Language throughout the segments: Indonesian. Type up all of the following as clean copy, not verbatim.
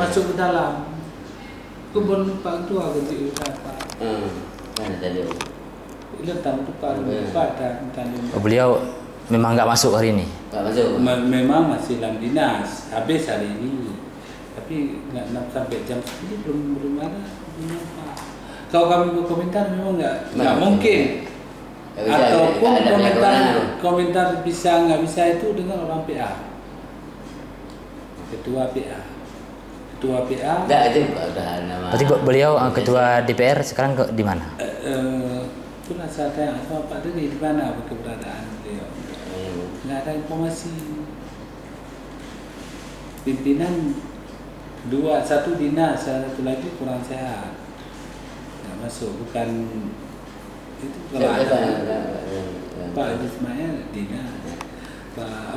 masuk ke dalam kebun Pak tua gitu Pak. Mana tadi? Letak tu Pak dan tadi. Beliau memang nggak masuk hari ini. Nggak masuk. Memang masih dalam dinas, habis hari ini. Tapi nggak sampai jam segini belum ada. Pak. Kalau kami berkomentar memang nggak mungkin. Ataupun komentar bisa nggak bisa itu dengan orang PA, ketua PA. Enggak, itu udah nama. Berarti beliau ketua DPR sekarang di mana? Itulah saya tanya sama Pak Deni di mana keberadaan beliau. Nggak ada informasi. Pimpinan satu dinas, satu lagi kurang sehat. Nggak masuk, bukan itu kalau ada Pak Haji Ismail dinas,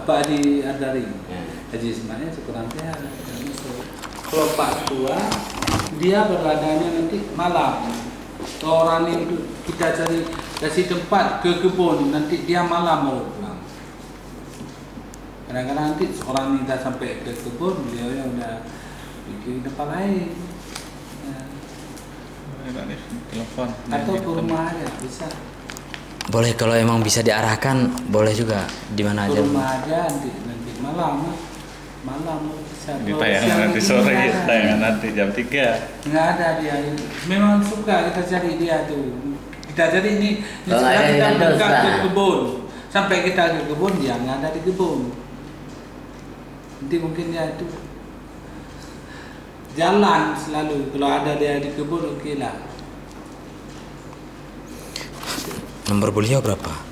Pak Adi Ardari, Haji Ismail kurang sehat. Nggak masuk. Kalau Pak Tua, dia beradanya nanti malam. Kalau orang ini kita cari kasih tempat ke kebun, nanti dia malam baru pulang. Kadang-kadang nanti orang ini dah sampai ke kebun, dia udah bikin tempat lain. Telepon. Atau ke rumah aja bisa. Boleh kalau emang bisa diarahkan, boleh juga di mana Ke aja. rumah aja nanti malam bisa. Di tayangan nanti sore, tayangan nanti jam 3. Nggak ada dia. Memang suka kita cari dia tuh. Kita cari ini sekarang kita dekat ke kebun. Sampai kita ke kebun dia nggak ada di kebun. Nanti mungkin dia itu jalan selalu. Kalau ada dia di kebun oke lah. Nomor beliau berapa?